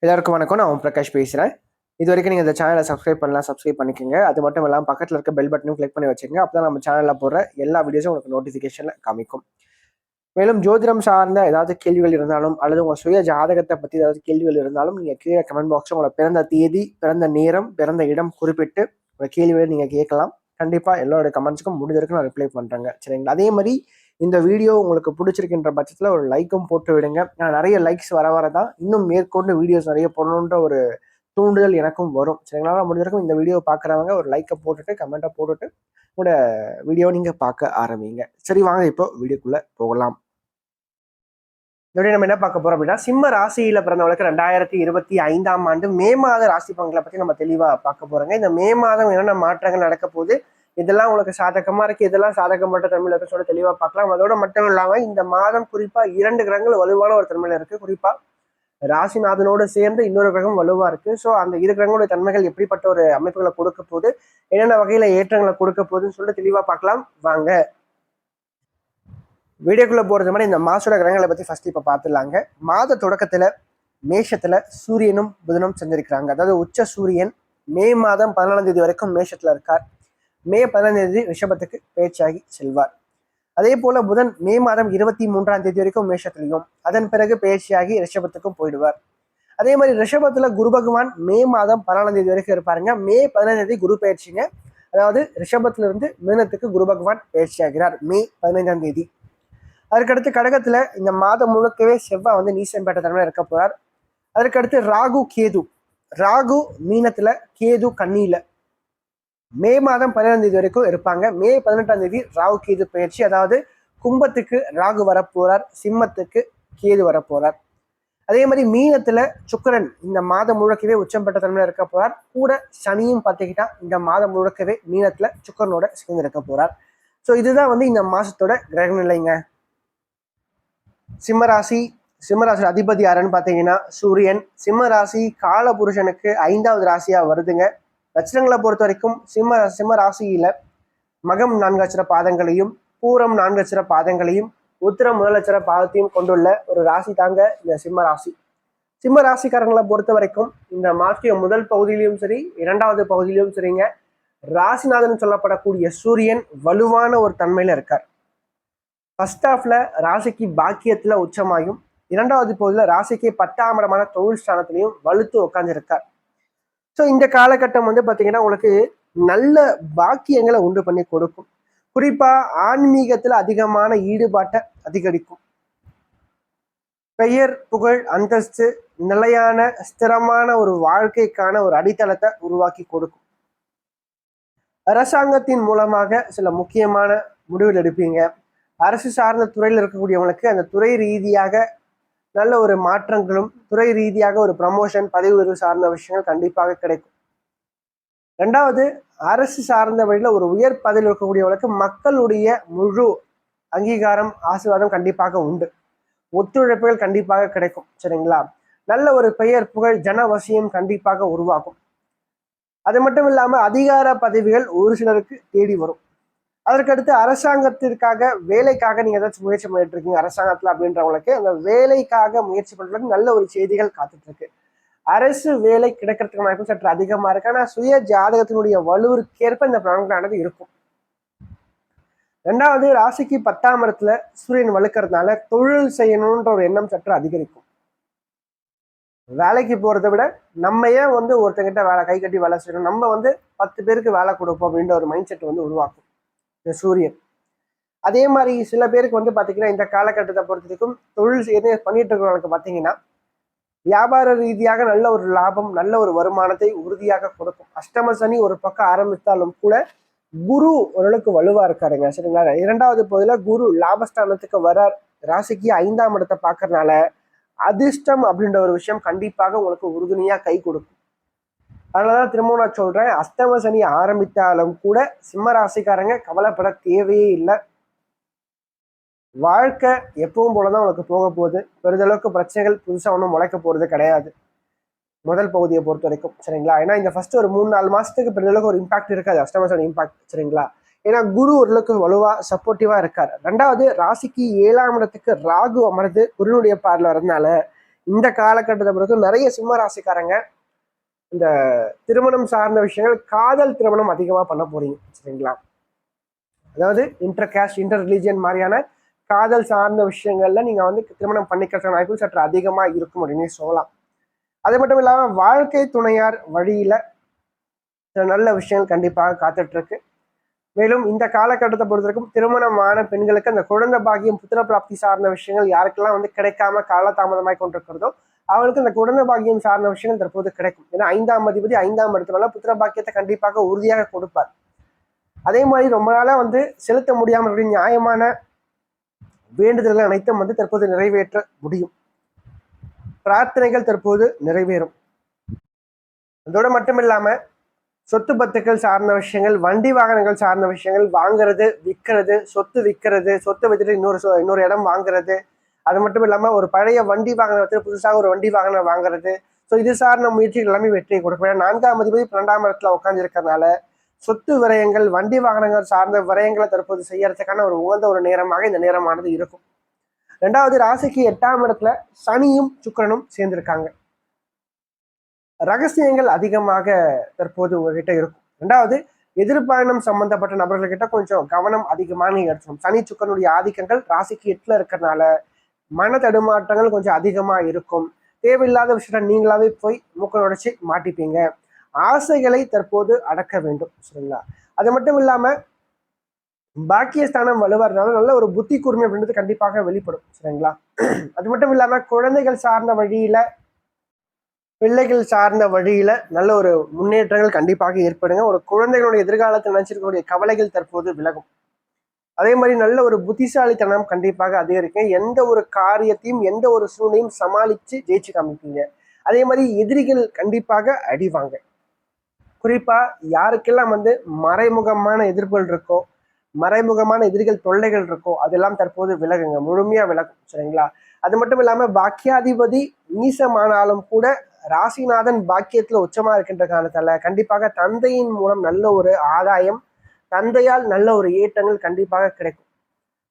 எல்லாருக்கும் வணக்கம். நான் பிரகாஷ் பேசுகிறேன். இது வரைக்கும் நீங்கள் இந்த சேனலை சப்ஸ்கிரைப் பண்ணலாம், சப்ஸ்கிரைப் பண்ணிக்கோங்க. அது மட்டும் இல்லாமல் பக்கத்தில் இருக்க பெல் பட்டனும் கிளிக் பண்ணி வச்சுக்கோங்க. அப்போ தான் நம்ம சேனலில் போடுற எல்லா வீடியோஸும் உங்களுக்கு நோட்டிஃபிகேஷனில் காமிக்கும். மேலும் ஜோதிடம் சார்ந்த ஏதாவது கேள்விகள் இருந்தாலும் அல்லது உங்கள் சுய ஜாதகத்தை பற்றி ஏதாவது கேள்விகள் இருந்தாலும் நீங்கள் கீழே கமெண்ட் பாக்ஸில் உங்களோட பிறந்த தேதி, பிறந்த நேரம், பிறந்த இடம் குறிப்பிட்டு உங்கள் கேள்விகளை நீங்கள் கேட்கலாம். கண்டிப்பாக எல்லோருடைய கமெண்ட்ஸுக்கும் முடிஞ்சிருக்கு நான் ரிப்ளை பண்ணுறேங்க. சரிங்களா? அதே மாதிரி இந்த வீடியோ உங்களுக்கு பிடிச்சிருக்கின்ற பட்சத்தில் ஒரு லைக்கும் போட்டு விடுங்க. நான் நிறைய லைக்ஸ் வரதான் இன்னும் மேற்கொண்டு வீடியோஸ் நிறைய போடணுன்ற ஒரு தூண்டுதல் எனக்கும் வரும். சரிங்களா? முடிஞ்சிருக்கும் இந்த வீடியோ பார்க்குறவங்க ஒரு லைக்கை போட்டுட்டு கமெண்ட்டை போட்டுட்டு உங்களோட வீடியோ நீங்கள் பார்க்க ஆரம்பிங்க. சரி, வாங்க இப்போ வீடியோக்குள்ளே போகலாம். இதோட நம்ம என்ன பார்க்க போறோம் அப்படின்னா, சிம்ம ராசியில பிறந்தவங்களுக்கு 2025ஆம் ஆண்டு மே மாத ராசி பலன்களை பற்றி நம்ம தெளிவா பார்க்க போறோங்க. இந்த மே மாதம் என்னென்ன மாற்றங்கள் நடக்க போகுது, இதெல்லாம் உங்களுக்கு சாதகமா இருக்கு, இதெல்லாம் சாதகமற்ற தன்மையில இருக்க சொல்ல தெளிவா பார்க்கலாம். அதோட மட்டும் இல்லாம இந்த மாதம் குறிப்பா 2 கிரகங்கள் வலுவான ஒரு தன்மையில இருக்கு. குறிப்பா ராசிநாதனோடு சேர்ந்து இன்னொரு கிரகம் வலுவா இருக்கு. ஸோ அந்த 2 கிரகங்களுடைய தன்மைகள் எப்படிப்பட்ட ஒரு அமைப்புகளை கொடுக்க போகுது, என்னென்ன வகையில ஏற்றங்களை கொடுக்க போகுதுன்னு சொல்லிட்டு தெளிவா பார்க்கலாம். வாங்க வீடியோக்குள்ள போறது மாதிரி இந்த மாசோட கிரகங்களை பத்தி ஃபர்ஸ்ட் இப்ப பார்த்துடலாங்க. மாத தொடக்கத்துல மேஷத்துல சூரியனும் புதனும் செஞ்சிருக்கிறாங்க. அதாவது உச்ச சூரியன் மே மாதம் 14ஆம் தேதி வரைக்கும் மேஷத்துல இருக்கார். மே 15ஆம் தேதி ரிஷபத்துக்கு பேச்சாகி செல்வார். அதே போல புதன் மே மாதம் 23ஆம் தேதி வரைக்கும் மேஷத்திலையும் அதன் பிறகு பேச்சியாகி ரிஷபத்துக்கும் போயிடுவார். அதே மாதிரி ரிஷபத்துல குரு பகவான் மே மாதம் 14ஆம் தேதி வரைக்கும் இருப்பாருங்க. மே 15ஆம் தேதி குரு பயிற்சிங்க. அதாவது ரிஷபத்துல இருந்து மீனத்துக்கு குரு பகவான் பயிற்சியாகிறார் மே 15ஆம் தேதி. அதுக்கடுத்து கடகத்துல இந்த மாதம் முழுக்கவே செவ்வாய் வந்து நீசம் பெற்ற தன்மையில இருக்க போறார். அதற்கடுத்து ராகு கேது, ராகு மீனத்துல, கேது கன்னியில மே மாதம் 17ஆம் தேதி வரைக்கும் இருப்பாங்க. மே 18ஆம் தேதி ராகு கேது பயிற்சி. அதாவது கும்பத்துக்கு ராகு வரப்போறார், சிம்மத்துக்கு கேது வரப்போறார். அதே மாதிரி மீனத்துல சுக்கிரன் இந்த மாதம் முழுக்கவே உச்சம் பெற்ற தன்மையில இருக்க போறார். கூட சனியும் பார்த்துக்கிட்டா இந்த மாதம் முழுக்கவே மீனத்துல சுக்கிரனோட சேர்ந்து இருக்க போறார். ஸோ இதுதான் வந்து இந்த மாசத்தோட கிரக நிலைங்க. சிம்மராசி, சிம்மராசி அதிபதி யாருன்னு பார்த்தீங்கன்னா சூரியன். சிம்மராசி கால புருஷனுக்கு 5வது ராசியா வருதுங்க. லட்சணங்களை பொறுத்த வரைக்கும் சிம்ம ராசியில மகம் 4 அட்சர பாதங்களையும், பூரம் 4 அட்சர பாதங்களையும், உத்திரம் 1 அட்சர பாதத்தையும் கொண்டுள்ள ஒரு ராசி தாங்க இந்த சிம்ம ராசி. சிம்ம ராசிக்காரங்களை பொறுத்த வரைக்கும் இந்த மாசிய முதல் பகுதியிலும் சரி, 2வது பகுதியிலும் சரிங்க, ராசிநாதன் சொல்லப்படக்கூடிய சூரியன் வலுவான ஒரு தன்மையில இருக்கார். ஃபர்ஸ்ட் ஹாஃப்ல ராசிக்கு பாக்கியத்துல உச்சமாயும், 2வது பகுதியில் ராசிக்கு 10ஆம் இடமான தொழில் ஸ்தானத்திலையும் வலுத்து உட்காந்துருக்கார். ஸோ இந்த காலகட்டம் வந்து பார்த்தீங்கன்னா உங்களுக்கு நல்ல பாக்கியங்களை உண்டு பண்ணி கொடுக்கும். குறிப்பா ஆன்மீகத்துல அதிகமான ஈடுபாட்டை அதிகரிக்கும். பெயர், புகழ், அந்தஸ்து, நிலையான ஸ்திரமான ஒரு வாழ்க்கைக்கான ஒரு அடித்தளத்தை உருவாக்கி கொடுக்கும். அரசாங்கத்தின் மூலமாக சில முக்கியமான முடிவுகள் எடுப்பீங்க. அரசு சார்ந்த துறையில் இருக்கக்கூடியவங்களுக்கு அந்த துறை ரீதியாக நல்ல ஒரு மாற்றங்களும், துறை ரீதியாக ஒரு ப்ரமோஷன், பதவி உயர்வு சார்ந்த விஷயங்கள் கண்டிப்பாக கிடைக்கும். 2வது, அரசு சார்ந்த வழியில் ஒரு உயர் பதவியில் இருக்கக்கூடியவங்களுக்கு மக்களுடைய முழு அங்கீகாரம், ஆசீர்வாதம் கண்டிப்பாக உண்டு. ஒத்துழைப்புகள் கண்டிப்பாக கிடைக்கும். சரிங்களா? நல்ல ஒரு பெயர், புகழ், ஜனவசியம் கண்டிப்பாக உருவாகும். அது மட்டும் இல்லாம அதிகார பதவிகள் ஒரு சிலருக்கு தேடி வரும். அதற்கடுத்து அரசாங்கத்திற்காக, வேலைக்காக நீங்க ஏதாச்சும் முயற்சி பண்ணிட்டு இருக்கீங்க அரசாங்கத்துல அப்படின்றவங்களுக்கு, அந்த வேலைக்காக முயற்சி பண்றதுக்கு நல்ல ஒரு செய்திகள் காத்துட்டு இருக்கு. அரசு வேலை கிடைக்கிறதுக்கு வாய்ப்பு சற்று அதிகமா இருக்கு. ஆனா சுய ஜாதகத்தினுடைய வலுவிற்கேற்ப இந்த பலன்களானது இருக்கும். 2வது, ராசிக்கு 10ஆம் இடத்துல சூரியன் வலுக்கிறதுனால தொழில் செய்யணும்ன்ற ஒரு எண்ணம் சற்று அதிகரிக்கும். வேலைக்கு போறதை விட நம்ம ஏன் வந்து ஒருத்தங்கிட்ட வேலை கை கட்டி வேலை செய்யணும், நம்ம வந்து 10 பேருக்கு வேலை கொடுப்போம் அப்படின்ற ஒரு மைண்ட் செட் வந்து உருவாக்கும் இந்த சூரியன். அதே மாதிரி சில பேருக்கு வந்து பாத்தீங்கன்னா இந்த காலகட்டத்தை பொறுத்த வரைக்கும் தொழில் பண்ணிட்டு இருக்கிறவங்களுக்கு பாத்தீங்கன்னா வியாபார ரீதியாக நல்ல ஒரு லாபம், நல்ல ஒரு வருமானத்தை உறுதியாக கொடுக்கும். அஷ்டம சனி ஒரு பக்கம் ஆரம்பித்தாலும் கூட குரு ஓரளவுக்கு வலுவா இருக்காருங்க. சரிங்களா? 2வது பகுதியில குரு லாபஸ்தானத்துக்கு வரார். ராசிக்கு 5ஆம் இடத்தை பார்க்கறதுனால அதிர்ஷ்டம் அப்படின்ற ஒரு விஷயம் கண்டிப்பாக உங்களுக்கு உறுதுணையா கை கொடுக்கும். அதனாலதான் திரும்ப நான் சொல்றேன், அஷ்டம சனி ஆரம்பித்தாலும் கூட சிம்ம ராசிக்காரங்க கவலைப்பட தேவையே இல்லை. வாழ்க்கை எப்பவும் போலதான் உங்களுக்கு போக போகுது. பெரிதளவுக்கு பிரச்சனைகள் புதுசா ஒன்றும் முளைக்க போறது கிடையாது முதல் பகுதியை பொறுத்த வரைக்கும். சரிங்களா? ஏன்னா இந்த ஃபர்ஸ்ட் ஒரு 3-4 மாசத்துக்கு பெரிதளவுக்கு ஒரு இம்பாக்ட் இருக்காது, அஷ்டம சனி இம்பாக்ட். சரிங்களா? ஏன்னா குரு ஓரளவுக்கு வலுவா சப்போர்ட்டிவா இருக்கார். 2வது, ராசிக்கு 7ஆம் இடத்துக்கு ராகு அமர்ந்து குருனுடைய பார்ல வரதுனால இந்த காலகட்டத்தை பொறுத்து நிறைய சிம்ம ராசிக்காரங்க இந்த திருமணம் சார்ந்த விஷயங்கள், காதல் திருமணம் அதிகமா பண்ண போறீங்க. சரிங்களா? அதாவது இன்டர் கேஸ்ட், இன்டர் ரிலீஜியன் மாதிரியான காதல் சார்ந்த விஷயங்கள்ல நீங்க வந்து திருமணம் பண்ணிக்கிறதுக்கான வாய்ப்பு சற்று அதிகமா இருக்கும் அப்படின்னு சொல்லலாம். அது மட்டும் இல்லாம வாழ்க்கை துணையார் வழியில நல்ல விஷயங்கள் கண்டிப்பாக காத்துட்டு இருக்கு. மேலும் இந்த காலகட்டத்தை பொறுத்தவரைக்கும் திருமணமான பெண்களுக்கு அந்த குழந்தை பாக்கியம், புத்திர பிராப்தி சார்ந்த விஷயங்கள் யாருக்கெல்லாம் வந்து கிடைக்காம காலதாமதமாய் கொண்டிருக்கிறதோ அவளுக்கு இந்த குழந்தை பாக்கியம் சார்ந்த விஷயங்கள் தற்போது கிடைக்கும். ஏன்னா 5ஆம் அதிபதி 5ஆம் இடத்துல புத்திர பாக்கியத்தை கண்டிப்பாக உறுதியாக கொடுப்பார். அதே மாதிரி ரொம்ப நாளா வந்து செலுத்த முடியாமல் நியாயமான வேண்டுதல்கள் அனைத்தும் வந்து தற்போது நிறைவேற்ற முடியும். பிரார்த்தனைகள் தற்போது நிறைவேறும். அதோட மட்டும் இல்லாம சொத்து பத்துக்கள் சார்ந்த விஷயங்கள், வண்டி வாகனங்கள் சார்ந்த விஷயங்கள் வாங்குறது, விற்கிறது, சொத்து விற்கிறது, சொத்து வித்துட்டு இன்னொரு இடம் வாங்குறது, அது மட்டும் இல்லாம ஒரு பழைய வண்டி வாகனத்தை புதுசாக ஒரு வண்டி வாகனம் வாங்குறது. ஸோ இது சார்ந்த முயற்சிகள் எல்லாமே வெற்றியை கொடுக்கும். 4ஆம் அதிபதி 12ஆம் இடத்துல உட்கார்ந்து இருக்கிறதுனால சொத்து விரயங்கள், வண்டி வாகனங்கள் சார்ந்த விரயங்களை தற்போது செய்யறதுக்கான ஒரு உகந்த ஒரு நேரமாக இந்த நேரமானது இருக்கும். 2வது ராசிக்கு 8ஆம் இடத்துல சனியும் சுக்கிரனும் சேர்ந்திருக்காங்க. ரகசியங்கள் அதிகமாக தற்போது உங்ககிட்ட இருக்கும். 2வது எதிர்பயணம் சம்பந்தப்பட்ட நபர்கள்கிட்ட கொஞ்சம் கவனம் அதிகமாக நீங்க எடுத்துக்கணும். சனி சுக்கரனுடைய ஆதிக்கங்கள் ராசிக்கு 8ல இருக்கிறதுனால மன தடுமாற்றங்கள் கொஞ்சம் அதிகமா இருக்கும். தேவையில்லாத விஷயத்த நீங்களாவே போய் மூக்க நுழைச்சி மாட்டிப்பீங்க. ஆசைகளை தற்போது அடக்க வேண்டும். சரிங்களா? அது மட்டும் இல்லாம பாக்கியஸ்தானம் வலுவறதுனால நல்ல ஒரு புத்தி கூர்மை அப்படின்றது கண்டிப்பாக வெளிப்படும். சரிங்களா? அது மட்டும் இல்லாம குழந்தைகள் சார்ந்த வழியில, பிள்ளைகள் சார்ந்த வழியில நல்ல ஒரு முன்னேற்றங்கள் கண்டிப்பாக ஏற்படுங்க. ஒரு குழந்தைகளுடைய எதிர்காலத்தில் நினைச்சிருக்கக்கூடிய கவலைகள் தற்போது விலகும். அதே மாதிரி நல்ல ஒரு புத்திசாலித்தனம் கண்டிப்பாக அதிகரிக்கும். எந்த ஒரு காரியத்தையும் எந்த ஒரு சூழ்நிலையும் சமாளித்து ஜெயிச்சு காமிப்பீங்க. அதே மாதிரி எதிரிகள் கண்டிப்பாக அடிவாங்க. குறிப்பா யாருக்கெல்லாம் வந்து மறைமுகமான எதிர்ப்புகள் இருக்கோ, மறைமுகமான எதிரிகள் தொல்லைகள் இருக்கோ அதெல்லாம் தற்போது விலகுங்க, முழுமையா விலகும். சரிங்களா? அது மட்டும் இல்லாம பாக்கியாதிபதி நீசமானாலும் கூட ராசிநாதன் பாக்கியத்துல உச்சமா இருக்கின்ற காரணத்தால கண்டிப்பாக தந்தையின் மூலம் நல்ல ஒரு ஆதாயம், தந்தையால் நல்ல ஒரு ஏற்றங்கள் கண்டிப்பாக கிடைக்கும்.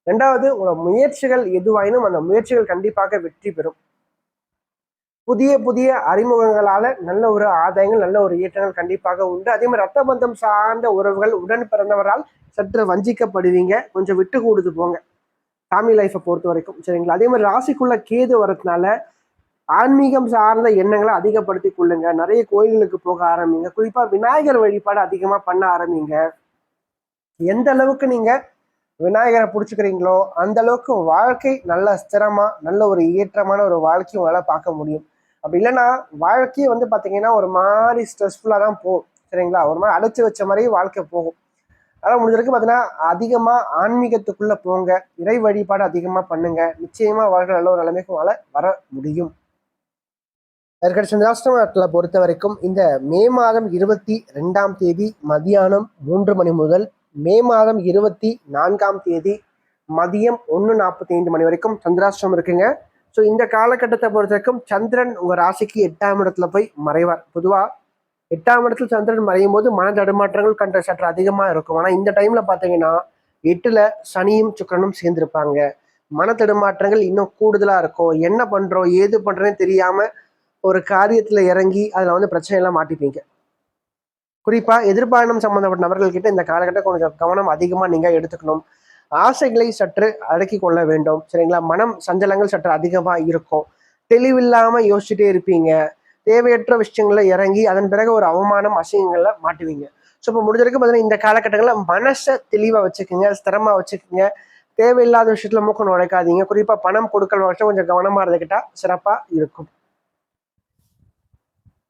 2வது உங்களோட முயற்சிகள் எதுவாயினும் அந்த முயற்சிகள் கண்டிப்பாக வெற்றி பெறும். புதிய புதிய அறிமுகங்களால நல்ல ஒரு ஆதாயங்கள், நல்ல ஒரு ஏற்றங்கள் கண்டிப்பாக உண்டு. அதே மாதிரி ரத்த பந்தம் சார்ந்த உறவுகள், உடன் பிறந்தவரால் சற்று வஞ்சிக்கப்படுவீங்க. கொஞ்சம் விட்டு கொடுத்து போங்க ஃபேமிலி லைஃப்பை பொறுத்த வரைக்கும். சரிங்களா? அதே மாதிரி ராசிக்குள்ள கேது வரதுனால ஆன்மீகம் சார்ந்த எண்ணங்களை அதிகப்படுத்தி கொள்ளுங்க. நிறைய கோயில்களுக்கு போக ஆரம்பிங்க. குறிப்பா விநாயகர் வழிபாடு அதிகமா பண்ண ஆரம்பிங்க. எந்த அளவுக்கு நீங்க விநாயகரை பிடிச்சிக்கிறீங்களோ அந்த அளவுக்கு வாழ்க்கை நல்ல ஸ்திரமா, நல்ல ஒரு ஏற்றமான ஒரு வாழ்க்கையை உங்களால் பார்க்க முடியும். அப்படி இல்லைன்னா வாழ்க்கையை வந்து பார்த்தீங்கன்னா ஒரு மாதிரி ஸ்ட்ரெஸ்ஃபுல்லாக தான் போகும். சரிங்களா? ஒரு மாதிரி அடைச்சி வச்ச மாதிரி வாழ்க்கை போகும். அதனால் முடிஞ்சிருக்கு பார்த்தீங்கன்னா அதிகமாக ஆன்மீகத்துக்குள்ளே போங்க, இறை வழிபாடு அதிகமாக பண்ணுங்க. நிச்சயமாக வாழ்க்கை நல்ல ஒரு நிலைமைக்கு உங்களால் வர முடியும். அதற்கடுத்து சந்திராஷ்டமத்தில் பொறுத்த வரைக்கும் இந்த மே மாதம் 22ஆம் தேதி மதியானம் 3 மணி முதல் மே மாதம் 24ஆம் தேதி மதியம் 1:45 மணி வரைக்கும் சந்திராஷ்டிரம் இருக்குங்க. ஸோ இந்த காலகட்டத்தை பொறுத்த வரைக்கும் சந்திரன் உங்கள் ராசிக்கு 8ஆம் இடத்துல போய் மறைவார். பொதுவாக 8ஆம் இடத்துல சந்திரன் மறையும் போது மன தடுமாற்றங்கள் கண்ட சற்று அதிகமாக இருக்கும். ஆனால் இந்த டைம்ல பார்த்தீங்கன்னா 8ல் சனியும் சுக்கிரனும் சேர்ந்திருப்பாங்க. மன தடுமாற்றங்கள் இன்னும் கூடுதலாக இருக்கும். என்ன பண்ணுறோம் ஏது பண்ணுறேன்னு தெரியாமல் ஒரு காரியத்தில் இறங்கி அதில் வந்து பிரச்சனையெல்லாம் மாட்டிப்பீங்க. குறிப்பாக எதிர்பாயணம் சம்பந்தப்பட்ட நபர்கள்கிட்ட இந்த காலகட்டம் கொஞ்சம் கவனம் அதிகமாக நீங்கள் எடுத்துக்கணும். ஆசைகளை சற்று அடக்கி கொள்ள வேண்டும். சரிங்களா? மனம் சஞ்சலங்கள் சற்று அதிகமாக இருக்கும். தெளிவில்லாமல் யோசிச்சுட்டே இருப்பீங்க. தேவையற்ற விஷயங்கள்ல இறங்கி அதன் பிறகு ஒரு அவமானம் அசிங்கங்கள்ல மாட்டுவீங்க. ஸோ இப்போ முடிஞ்சிருக்கு பார்த்தீங்கன்னா இந்த காலகட்டங்களில் மனசை தெளிவாக வச்சுக்கோங்க, ஸ்திரமா வச்சுக்கோங்க. தேவையில்லாத விஷயத்துல மூக்க நுழைக்காதீங்க. குறிப்பாக பணம் கொடுக்கல் விஷயம் கொஞ்சம் கவனமாக இருந்துக்கிட்டா சிறப்பாக இருக்கும்.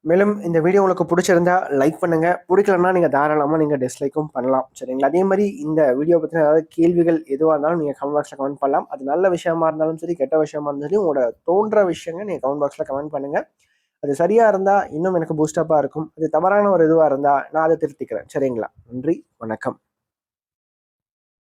மேலும் இந்த வீடியோ உங்களுக்கு பிடிச்சிருந்தா லைக் பண்ணுங்க, பிடிக்கலன்னா நீங்கள் தாராளமாக நீங்கள் டிஸ்லைக்கும் பண்ணலாம். சரிங்களா? அதே மாதிரி இந்த வீடியோ பற்றின ஏதாவது கேள்விகள் எதுவாக இருந்தாலும் நீங்கள் கமெண்ட் பாக்ஸில் கமெண்ட் பண்ணலாம். அது நல்ல விஷயமா இருந்தாலும் சரி, கெட்ட விஷயமா இருந்தாலும் சரி, உங்களோட தோன்ற விஷயங்கள் நீங்கள் கமெண்ட் பாக்ஸில் கமெண்ட் பண்ணுங்க. அது சரியா இருந்தால் இன்னும் எனக்கு பூஸ்டப்பாக இருக்கும். அது தவறான ஒரு இதுவாக இருந்தால் நான் அதை திருத்திக்கிறேன். சரிங்களா? நன்றி, வணக்கம்.